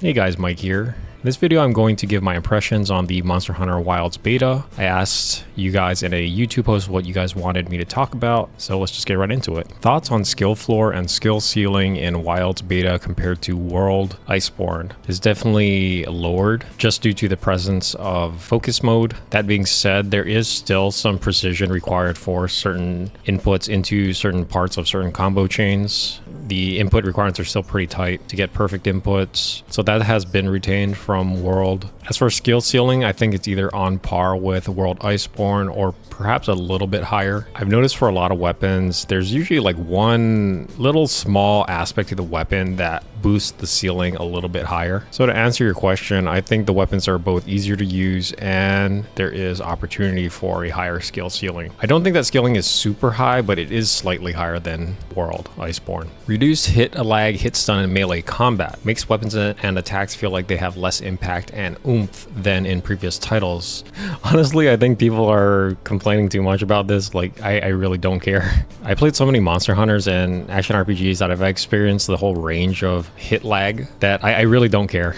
Hey guys, Mike here. In this video, I'm going to give my impressions on the Monster Hunter Wilds beta. I asked you guys in a YouTube post what you guys wanted me to talk about, so let's just get right into it. Thoughts on skill floor and skill ceiling in Wilds beta compared to World Iceborne is definitely lowered just due to the presence of focus mode. That being said, there is still some precision required for certain inputs into certain parts of certain combo chains. The input requirements are still pretty tight to get perfect inputs, so that has been retained from World. As for skill ceiling, I think it's either on par with World Iceborne or perhaps a little bit higher. I've noticed for a lot of weapons, there's usually like one little small aspect of the weapon that boosts the ceiling a little bit higher. So to answer your question, I think the weapons are both easier to use and there is opportunity for a higher skill ceiling. I don't think that skilling is super high, but it is slightly higher than World Iceborne. Reduced hit lag, hit stun, and melee combat makes weapons and attacks feel like they have less impact and oomph than in previous titles. Honestly, I think people are complaining too much about this. Like, I really don't care. I played so many Monster Hunters and action RPGs that I've experienced the whole range of hit lag that I really don't care.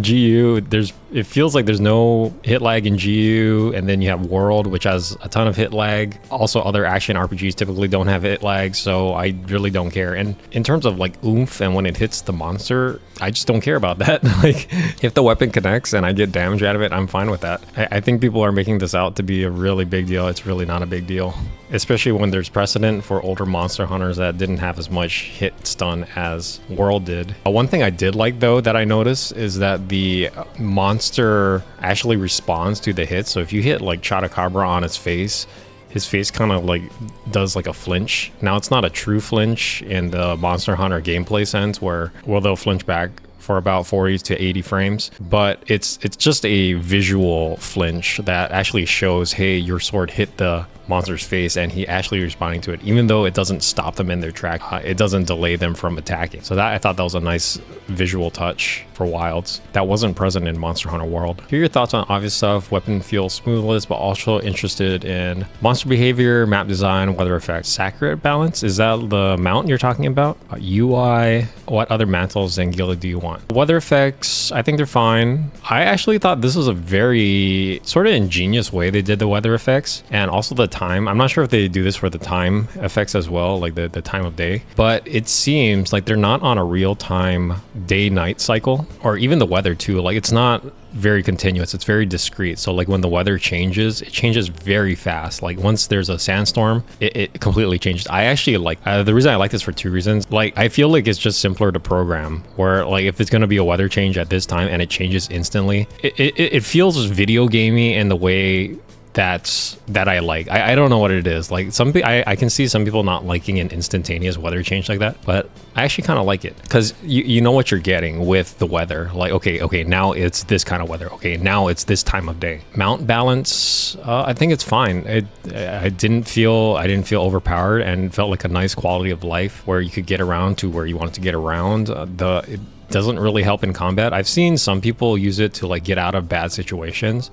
GU, it feels like there's no hit lag in GU, and then you have World, which has a ton of hit lag. Also, other action RPGs typically don't have hit lag, so I really don't care. And in terms of like oomph and when it hits the monster, I just don't care about that. Like, if the weapon connects and I get damage out of it, I'm fine with that. I think people are making this out to be a really big deal. It's really not a big deal, especially when there's precedent for older Monster Hunters that didn't have as much hit stun as World did. One thing I did like though that I noticed is that the monster actually responds to the hit. So if you hit like Chotacabra on his face kind of like does like a flinch. Now it's not a true flinch in the Monster Hunter gameplay sense where they'll flinch back for about 40 to 80 frames, but it's just a visual flinch that actually shows, hey, your sword hit the monster's face and he actually responding to it, even though it doesn't stop them in their track. It doesn't delay them from attacking. So that, I thought that was a nice visual touch for Wilds that wasn't present in Monster Hunter World. Here are your thoughts on obvious stuff. Weapon feels smoothless, but also interested in monster behavior, map design, weather effects, sacred balance. Is that the mount you're talking about? UI, what other mantles and gilly do you want? Weather effects, I think they're fine. I actually thought this was a very sort of ingenious way they did the weather effects, and also the time. I'm not sure if they do this for the time effects as well, like the time of day, but it seems like they're not on a real-time day-night cycle, or even the weather too. Like, it's not very continuous, it's very discrete. So like when the weather changes, it changes very fast. Like once there's a sandstorm, it completely changes. I actually like the reason I like this for two reasons. Like, I feel like it's just simpler to program, where like if it's going to be a weather change at this time and it changes instantly, it feels video gamey in the way that I like. I don't know what it is. Like, I can see some people not liking an instantaneous weather change like that, but I actually kind of like it because you know what you're getting with the weather. Like, okay, now it's this kind of weather. Okay, now it's this time of day. Mount balance, I think it's fine. I didn't feel overpowered and felt like a nice quality of life where you could get around to where you wanted to get around. It doesn't really help in combat. I've seen some people use it to like get out of bad situations.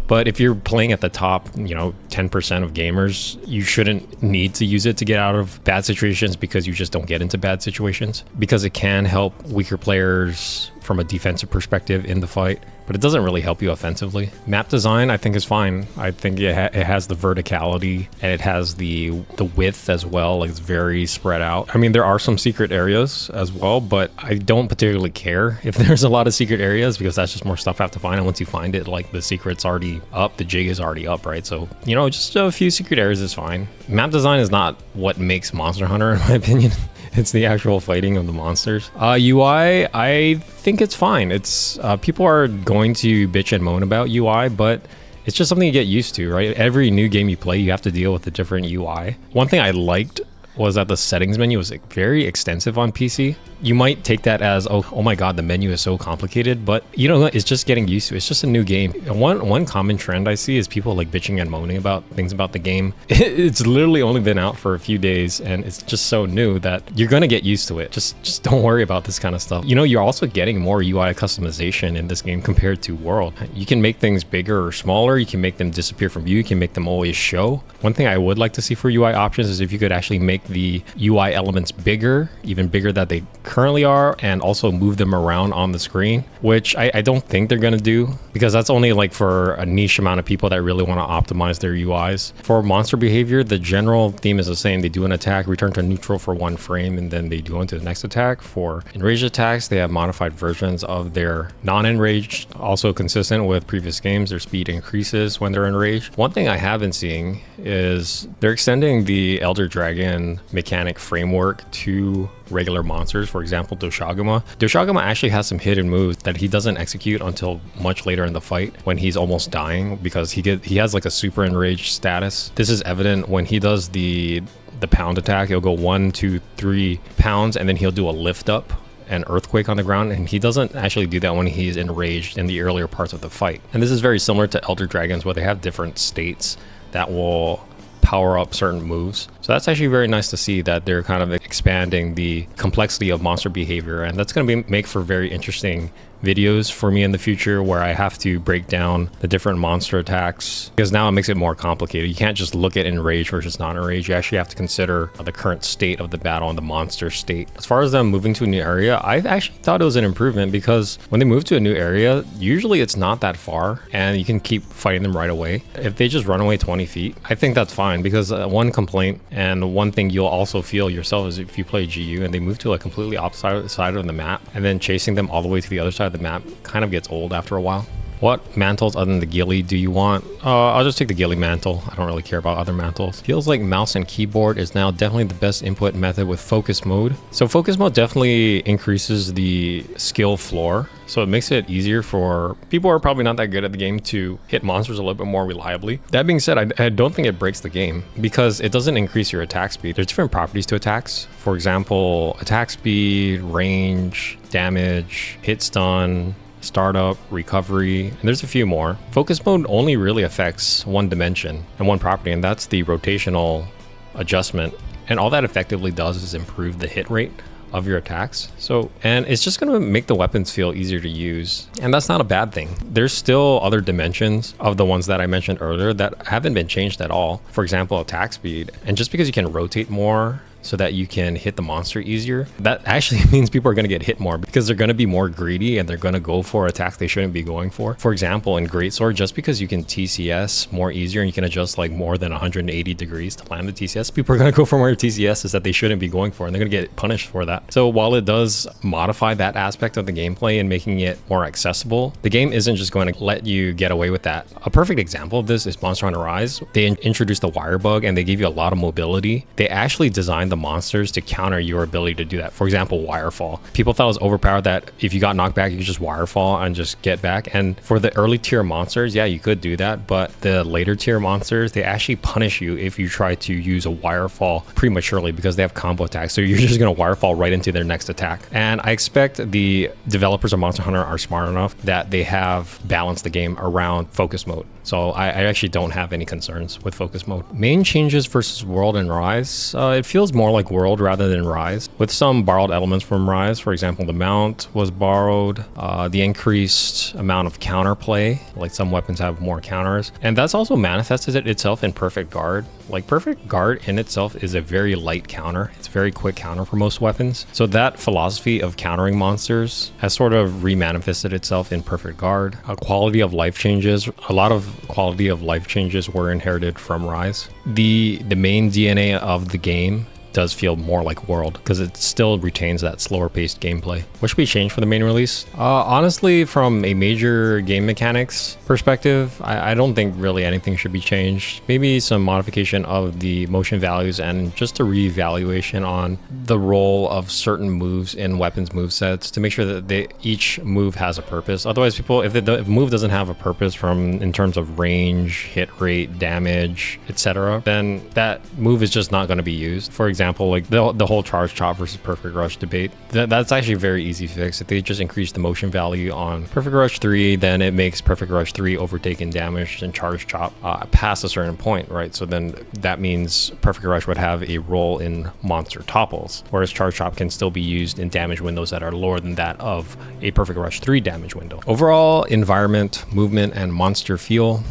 But if you're playing at the top, 10% of gamers, you shouldn't need to use it to get out of bad situations because you just don't get into bad situations, because it can help weaker players from a defensive perspective in the fight, but it doesn't really help you offensively. Map design, I think, is fine. I think it has the verticality and it has the width as well. Like, it's very spread out. I mean, there are some secret areas as well, but I don't particularly care if there's a lot of secret areas because that's just more stuff I have to find. And once you find it, like, the secret's already up, the jig is already up, right? So, just a few secret areas is fine. Map design is not what makes Monster Hunter, in my opinion. It's the actual fighting of the monsters. UI, I think it's fine. It's people are going to bitch and moan about UI, but it's just something you get used to, right? Every new game you play, you have to deal with a different UI. One thing I liked was that the settings menu was like very extensive on PC. You might take that as, oh my god, the menu is so complicated, but it's just getting used to it. It's just a new game. And one common trend I see is people like bitching and moaning about things about the game. It's literally only been out for a few days and it's just so new that you're gonna get used to it. Just don't worry about this kind of stuff. You're also getting more UI customization in this game compared to World. You can make things bigger or smaller. You can make them disappear from view. You can make them always show. One thing I would like to see for UI options is if you could actually make the UI elements bigger, even bigger that they currently are and also move them around on the screen, which I don't think they're going to do, because that's only like for a niche amount of people that really want to optimize their UIs. For monster behavior, the general theme is the same. They do an attack, return to neutral for 1 frame, and then they do into the next attack. For enraged attacks, they have modified versions of their non-enraged, also consistent with previous games. Their speed increases when they're enraged. One thing I have been seeing is they're extending the Elder Dragon mechanic framework to regular monsters. For example, Doshaguma. Doshaguma actually has some hidden moves that he doesn't execute until much later in the fight when he's almost dying, because he has like a super enraged status. This is evident when he does the pound attack. He'll go 1, 2, 3 pounds, and then he'll do a lift up and earthquake on the ground, and he doesn't actually do that when he's enraged in the earlier parts of the fight. And this is very similar to Elder Dragons, where they have different states that will power up certain moves. So that's actually very nice to see that they're kind of expanding the complexity of monster behavior, and that's going to make for very interesting videos for me in the future, where I have to break down the different monster attacks, because now it makes it more complicated. You can't just look at enraged versus non-enraged. You actually have to consider the current state of the battle and the monster state. As far as them moving to a new area, I actually thought it was an improvement, because when they move to a new area, usually it's not that far and you can keep fighting them right away. If they just run away 20 feet, I think that's fine, because one complaint and one thing you'll also feel yourself is if you play GU and they move to a completely opposite side of the map, and then chasing them all the way to the other side of the map kind of gets old after a while. What mantles other than the ghillie do you want? I'll just take the ghillie mantle. I don't really care about other mantles. Feels like mouse and keyboard is now definitely the best input method with focus mode. So focus mode definitely increases the skill floor. So it makes it easier for people who are probably not that good at the game to hit monsters a little bit more reliably. That being said, I don't think it breaks the game, because it doesn't increase your attack speed. There's different properties to attacks. For example, attack speed, range, damage, hit stun, startup, recovery, and there's a few more. Focus mode only really affects one dimension and one property, and that's the rotational adjustment. And all that effectively does is improve the hit rate of your attacks. And it's just going to make the weapons feel easier to use, and that's not a bad thing. There's still other dimensions of the ones that I mentioned earlier that haven't been changed at all. For example, attack speed. And just because you can rotate more so that you can hit the monster easier, that actually means people are going to get hit more, because they're going to be more greedy and they're going to go for attacks they shouldn't be going for. For example, in Greatsword, just because you can TCS more easier and you can adjust like more than 180 degrees to land the TCS, people are going to go for more TCSs that they shouldn't be going for, and they're going to get punished for that. So while it does modify that aspect of the gameplay and making it more accessible, the game isn't just going to let you get away with that. A perfect example of this is Monster Hunter Rise. They introduced the wire bug and they gave you a lot of mobility. They actually designed the monsters to counter your ability to do that. For example, wirefall. People thought it was overpowered that if you got knocked back, you could just wirefall and just get back. And for the early tier monsters, yeah, you could do that. But the later tier monsters, they actually punish you if you try to use a wirefall prematurely, because they have combo attacks. So you're just going to wirefall right into their next attack. And I expect the developers of Monster Hunter are smart enough that they have balanced the game around focus mode. So I actually don't have any concerns with focus mode. Main changes versus World and Rise. It feels more like World rather than Rise, with some borrowed elements from Rise. For example, the mount was borrowed, the increased amount of counterplay, like some weapons have more counters. And that's also manifested itself in Perfect Guard. Like Perfect Guard in itself is a very light counter. It's a very quick counter for most weapons. So that philosophy of countering monsters has sort of re-manifested itself in Perfect Guard. Quality of life changes. A lot of quality of life changes were inherited from Rise. The main DNA of the game does feel more like World, because it still retains that slower paced gameplay. What should be changed for the main release? Honestly, from a major game mechanics perspective, I don't think really anything should be changed. Maybe some modification of the motion values and just a reevaluation on the role of certain moves in weapons movesets to make sure that each move has a purpose. Otherwise, people, if the move doesn't have a purpose in terms of range, hit rate, damage, etc., then that move is just not going to be used. For example, like the whole charge chop versus perfect rush debate, that's actually a very easy fix. If they just increase the motion value on perfect rush 3, then it makes perfect rush 3 overtaken damage and charge chop past a certain point, right? So then that means perfect rush would have a role in monster topples, whereas charge chop can still be used in damage windows that are lower than that of a perfect rush 3 damage window. Overall environment, movement, and monster feel.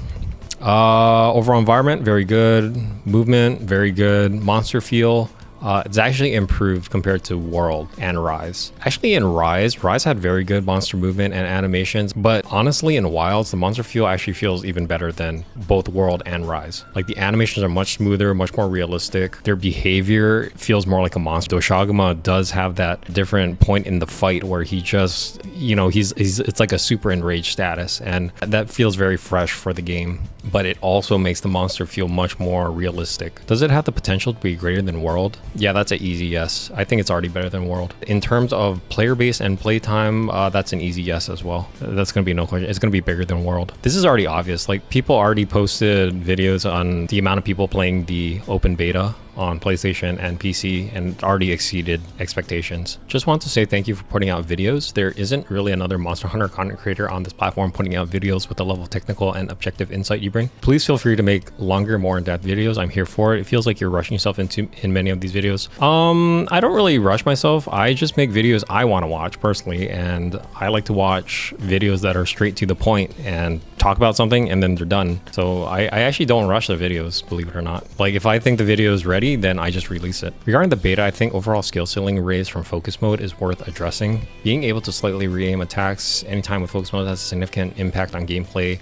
Overall environment, very good. Movement, very good. Monster feel, It's actually improved compared to World and Rise. Actually, in Rise had very good monster movement and animations, but honestly, in Wilds, the monster feel actually feels even better than both World and Rise. Like, the animations are much smoother, much more realistic. Their behavior feels more like a monster. Doshaguma does have that different point in the fight where he just, he's it's like a super enraged status, and that feels very fresh for the game. But it also makes the monster feel much more realistic. Does it have the potential to be greater than World? Yeah, that's an easy yes. I think it's already better than World. In terms of player base and playtime, that's an easy yes as well. That's going to be no question. It's going to be bigger than World. This is already obvious. Like, people already posted videos on the amount of people playing the open beta on PlayStation and PC and already exceeded expectations. Just want to say thank you for putting out videos. There isn't really another Monster Hunter content creator on this platform putting out videos with the level of technical and objective insight you bring. Please feel free to make longer, more in-depth videos. I'm here for it. It feels like you're rushing yourself in many of these videos. I don't really rush myself. I just make videos I want to watch personally, and I like to watch videos that are straight to the point and talk about something and then they're done. So I actually don't rush the videos, believe it or not. Like, if I think the video is ready, then I just release it. Regarding the beta, I think overall skill ceiling raised from focus mode is worth addressing. Being able to slightly re-aim attacks anytime with focus mode has a significant impact on gameplay.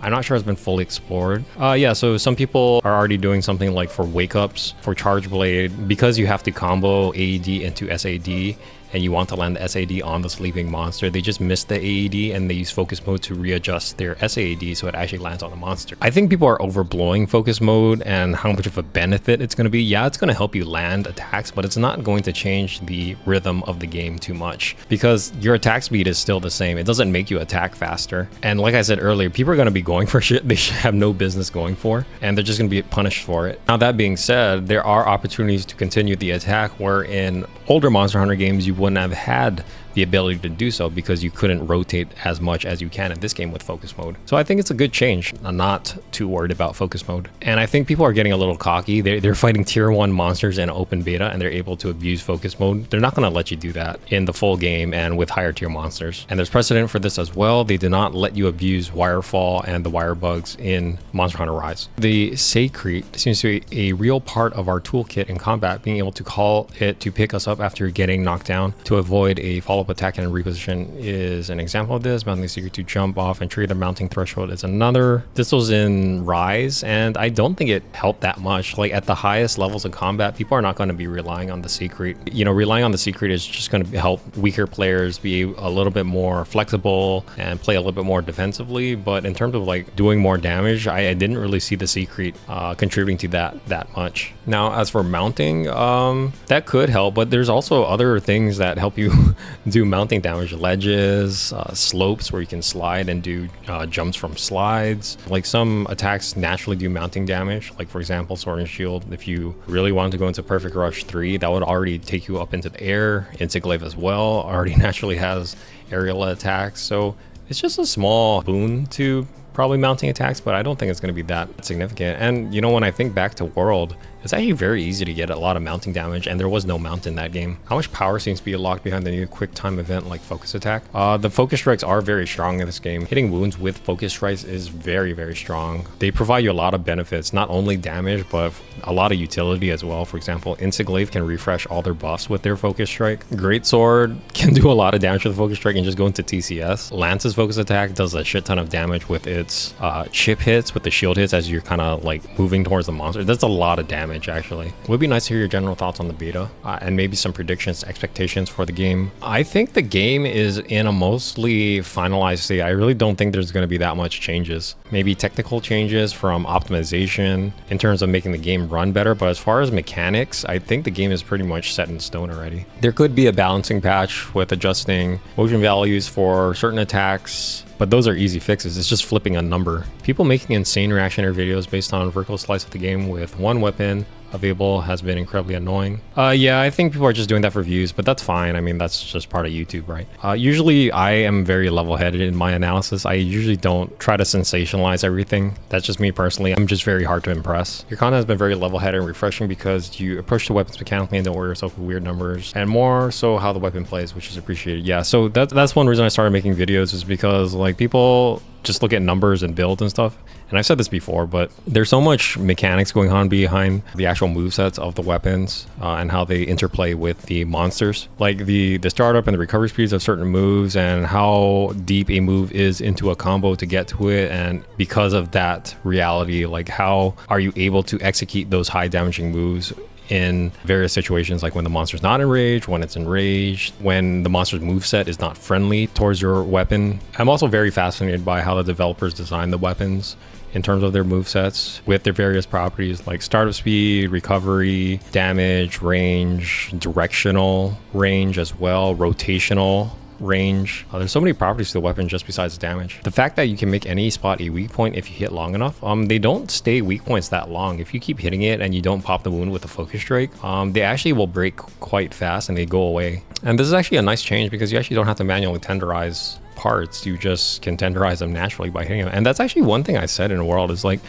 I'm not sure it's been fully explored. Yeah, so some people are already doing something like for wake ups, for charge blade, because you have to combo AED into SAD and you want to land the SAD on the sleeping monster, they just miss the AED and they use focus mode to readjust their SAD so it actually lands on the monster. I think people are overblowing focus mode and how much of a benefit it's going to be. Yeah, it's going to help you land attacks, but it's not going to change the rhythm of the game too much because your attack speed is still the same. It doesn't make you attack faster. And like I said earlier, people are going to be going for shit they should have no business going for, and they're just going to be punished for it. Now, that being said, there are opportunities to continue the attack where in older Monster Hunter games you wouldn't have had the ability to do so because you couldn't rotate as much as you can in this game with focus mode. So I think it's a good change. I'm not too worried about focus mode. And I think people are getting a little cocky. They're fighting tier 1 monsters in open beta and they're able to abuse focus mode. They're not going to let you do that in the full game and with higher tier monsters. And there's precedent for this as well. They did not let you abuse wirefall and the wire bugs in Monster Hunter Rise. The Secret seems to be a real part of our toolkit in combat, being able to call it to pick us up after getting knocked down to avoid a follow-up attack and reposition is an example of this. Mounting the secret to jump off and trigger the mounting threshold is another. This was in Rise, and I don't think it helped that much. Like, at the highest levels of combat, people are not going to be relying on the secret. Relying on the secret is just going to help weaker players be a little bit more flexible and play a little bit more defensively. But in terms of like doing more damage, I didn't really see the secret contributing to that much. Now, as for mounting, that could help, but there's also other things that help you do mounting damage. Ledges, slopes where you can slide and do jumps from slides. Like, some attacks naturally do mounting damage, like for example Sword and Shield. If you really wanted to go into Perfect Rush 3, that would already take you up into the air. Insiglaive as well already naturally has aerial attacks, so it's just a small boon to probably mounting attacks, but I don't think it's going to be that significant. And when I think back to World, it's actually very easy to get a lot of mounting damage, and there was no mount in that game. How much power seems to be locked behind the new quick time event like focus attack? The focus strikes are very strong in this game. Hitting wounds with focus strikes is very, very strong. They provide you a lot of benefits, not only damage, but a lot of utility as well. For example, Insiglaive can refresh all their buffs with their focus strike. Greatsword can do a lot of damage with the focus strike and just go into TCS. Lance's focus attack does a shit ton of damage with its chip hits, with the shield hits as you're kind of like moving towards the monster. That's a lot of damage. Actually, it would be nice to hear your general thoughts on the beta and maybe some predictions, expectations for the game. I think the game is in a mostly finalized state. I really don't think there's going to be that much changes. Maybe technical changes from optimization in terms of making the game run better, but as far as mechanics, I think the game is pretty much set in stone already. There could be a balancing patch with adjusting motion values for certain attacks, but those are easy fixes. It's just flipping a number. People making insane reactionary videos based on vertical slice of the game with one weapon available has been incredibly annoying. Yeah, I think people are just doing that for views, but that's fine. I mean, that's just part of YouTube, right? Usually I am very level-headed in my analysis. I usually don't try to sensationalize everything. That's just me personally. I'm just very hard to impress. Your content has been very level-headed and refreshing because you approach the weapons mechanically and don't worry yourself with weird numbers, and more so how the weapon plays, which is appreciated. Yeah, so that's one reason I started making videos, is because like people just look at numbers and builds and stuff, and I've said this before, but there's so much mechanics going on behind the actual movesets of the weapons and how they interplay with the monsters. Like the startup and the recovery speeds of certain moves and how deep a move is into a combo to get to it. And because of that reality, like how are you able to execute those high damaging moves in various situations, like when the monster's not enraged, when it's enraged, when the monster's moveset is not friendly towards your weapon. I'm also very fascinated by how the developers design the weapons in terms of their movesets with their various properties like startup speed, recovery, damage, range, directional range as well, rotational range. There's so many properties to the weapon just besides damage. The fact that you can make any spot a weak point if you hit long enough, they don't stay weak points that long. If you keep hitting it and you don't pop the wound with a focus strike, they actually will break quite fast and they go away. And this is actually a nice change because you actually don't have to manually tenderize parts. You just can tenderize them naturally by hitting them. And that's actually one thing I said in the world is like,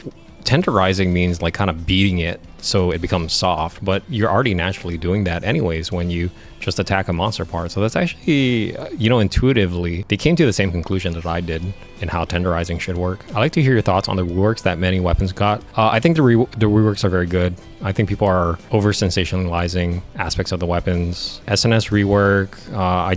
tenderizing means like kind of beating it so it becomes soft, but you're already naturally doing that anyways when you just attack a monster part. So that's actually, intuitively, they came to the same conclusion that I did in how tenderizing should work. I'd like to hear your thoughts on the reworks that many weapons got. I think the reworks are very good. I think people are over sensationalizing aspects of the weapons. SNS rework, I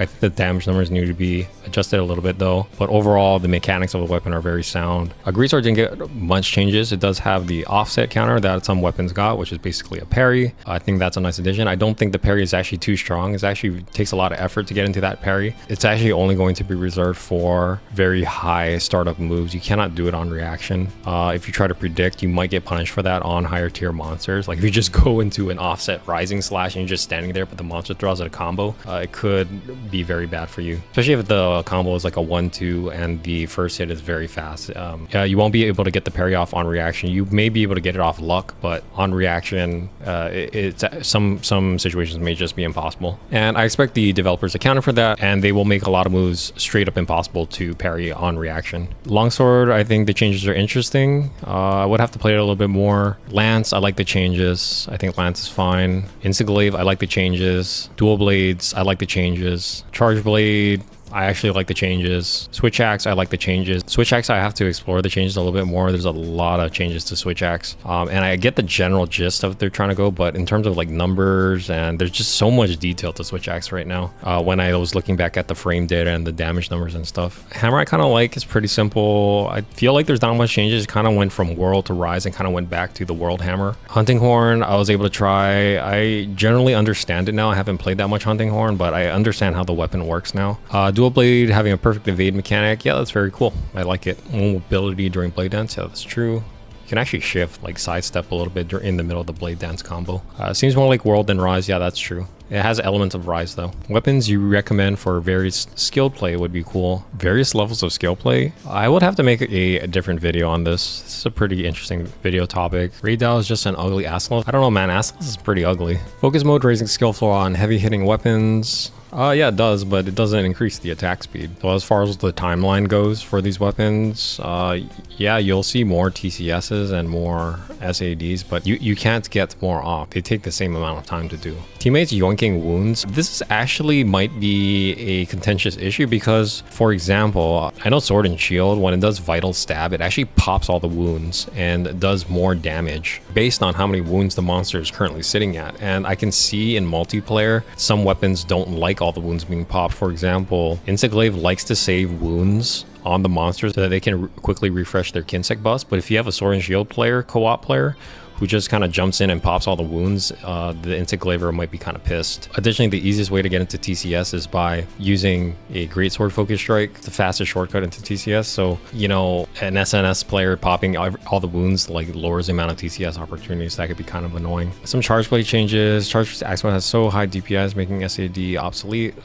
think the damage numbers need to be adjusted a little bit though, but overall the mechanics of the weapon are very sound. Greatsword didn't get much changes. It does have the offset counter that some weapons got, which is basically a parry. I think that's a nice addition. I don't think the parry is actually too strong. It actually takes a lot of effort to get into that parry. It's actually only going to be reserved for very high startup moves. You cannot do it on reaction. If you try to predict, you might get punished for that on higher tier monsters. Like if you just go into an offset rising slash and you're just standing there but the monster throws out a combo, it could be very bad for you, especially if the combo is like a 1-2 and the first hit is very fast. You won't be able to get the parry off on reaction. You may be able to get it off luck, but on reaction, it's some situations may just be impossible. And I expect the developers accounted for that, and they will make a lot of moves straight up impossible to parry on reaction. Longsword, I think the changes are interesting. I would have to play it a little bit more. Lance, I like the changes. I think Lance is fine. Instiglaive, I like the changes. Dual blades, I like the changes. Charge blade, I actually like the changes. Switch axe, I like the changes. Switch axe, I have to explore the changes a little bit more. There's a lot of changes to switch axe. And I get the general gist of what they're trying to go, but in terms of like numbers, and there's just so much detail to switch axe right now. When I was looking back at the frame data and the damage numbers and stuff. Hammer I kind of like, it's pretty simple. I feel like there's not much changes. It kind of went from world to rise and kind of went back to the world hammer. Hunting horn, I was able to try. I generally understand it now. I haven't played that much hunting horn, but I understand how the weapon works now. Dual blade having a perfect evade mechanic, yeah, that's very cool. I like it. Mobility during blade dance, yeah, that's true. You can actually shift, like sidestep a little bit in the middle of the blade dance combo. Seems more like world than rise, yeah, that's true. It has elements of rise though. Weapons you recommend for various skill play would be cool. Various levels of skill play. I would have to make a different video on this. This is a pretty interesting video topic. Raid Dow is just an ugly Assless. I don't know, man. Assless is pretty ugly. Focus mode raising skill floor on heavy hitting weapons. Yeah, it does, but it doesn't increase the attack speed. So as far as the timeline goes for these weapons, yeah, you'll see more TCSs and more SADs, but you can't get more off. They take the same amount of time to do. Teammates yoinking wounds. This actually might be a contentious issue because, for example, I know Sword and Shield, when it does Vital Stab, it actually pops all the wounds and does more damage based on how many wounds the monster is currently sitting at. And I can see in multiplayer, some weapons don't like all the wounds being popped. For example, Instiglaive likes to save wounds on the monsters so that they can quickly refresh their Kinsec bus. But if you have a Sword and Shield player, co-op player, who just kind of jumps in and pops all the wounds, the Instiglaiver might be kind of pissed. Additionally, the easiest way to get into TCS is by using a Greatsword Focus Strike. It's the fastest shortcut into TCS. So, an SNS player popping all the wounds like lowers the amount of TCS opportunities. That could be kind of annoying. Some charge blade changes. Charge axe has so high DPS, making SAD obsolete.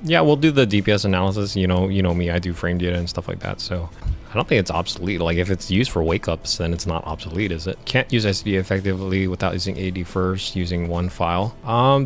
Yeah, we'll do the DPS analysis. You know me, I do frame data and stuff like that. So I don't think it's obsolete. Like if it's used for wake ups, then it's not obsolete, is it? Can't use SD effectively without using AD first, using one file.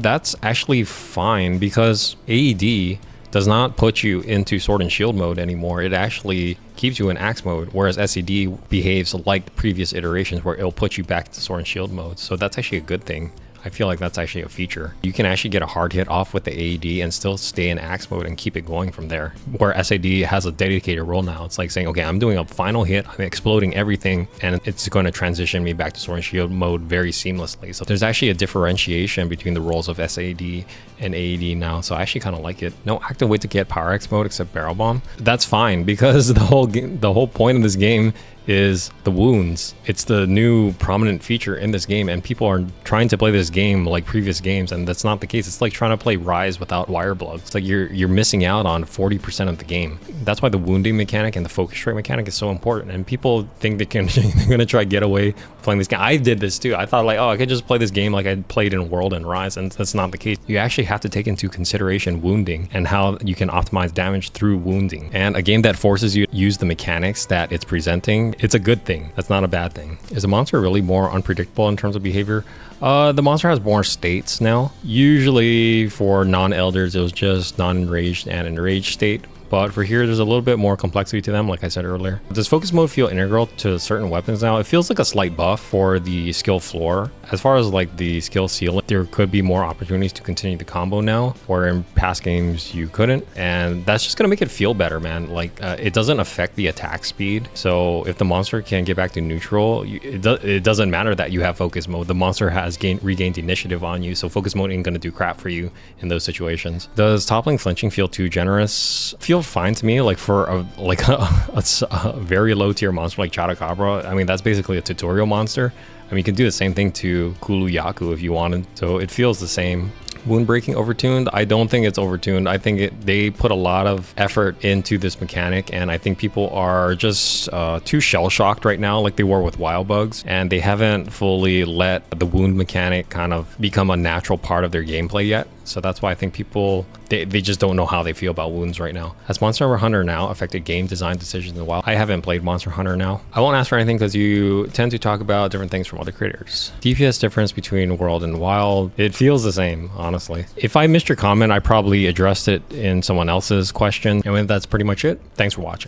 That's actually fine because AED does not put you into Sword and Shield mode anymore. It actually keeps you in Axe mode, whereas SCD behaves like previous iterations where it'll put you back to Sword and Shield mode. So that's actually a good thing. I feel like that's actually a feature. You can actually get a hard hit off with the AED and still stay in axe mode and keep it going from there. Where SAD has a dedicated role now. It's like saying, okay, I'm doing a final hit, I'm exploding everything, and it's going to transition me back to Sword and Shield mode very seamlessly. So there's actually a differentiation between the roles of SAD and AED now. So I actually kind of like it. No active way to get Power X mode except Barrel Bomb. That's fine, because the whole point of this game is the wounds. It's the new prominent feature in this game, and people are trying to play this game like previous games, and that's not the case. It's like trying to play Rise without wire plugs. It's like you're missing out on 40% of the game. That's why the wounding mechanic and the focus rate mechanic is so important, and people think they're gonna try get away playing this game. I did this too. I thought like, oh, I could just play this game like I played in World and Rise, and that's not the case. You actually have to take into consideration wounding and how you can optimize damage through wounding. And a game that forces you to use the mechanics that it's presenting, it's a good thing. That's not a bad thing. Is the monster really more unpredictable in terms of behavior? The monster has more states now. Usually for non-elders, it was just non-enraged and enraged state. But for here, there's a little bit more complexity to them, like I said earlier. Does focus mode feel integral to certain weapons now? It feels like a slight buff for the skill floor. As far as like the skill ceiling, there could be more opportunities to continue the combo now, where in past games you couldn't. And that's just gonna make it feel better, man. Like it doesn't affect the attack speed. So if the monster can get back to neutral, it doesn't matter that you have focus mode. The monster has regained initiative on you, so focus mode ain't gonna do crap for you in those situations. Does toppling flinching feel too generous? Feel fine to me, like for a very low tier monster like Chadacabra. I mean, that's basically a tutorial monster. I mean, you can do the same thing to Kulu Yaku if you wanted, so it feels the same. Wound breaking overtuned? I don't think it's overtuned. I think they put a lot of effort into this mechanic, and I think people are just too shell-shocked right now like they were with Wild Bugs, and they haven't fully let the wound mechanic kind of become a natural part of their gameplay yet. So that's why I think people, they just don't know how they feel about wounds right now. Has Monster Hunter Now affected game design decisions in the wild? I haven't played Monster Hunter Now. I won't ask for anything because you tend to talk about different things from other creators. DPS difference between World and Wild? It feels the same, honestly. If I missed your comment, I probably addressed it in someone else's question. And that's pretty much it. Thanks for watching.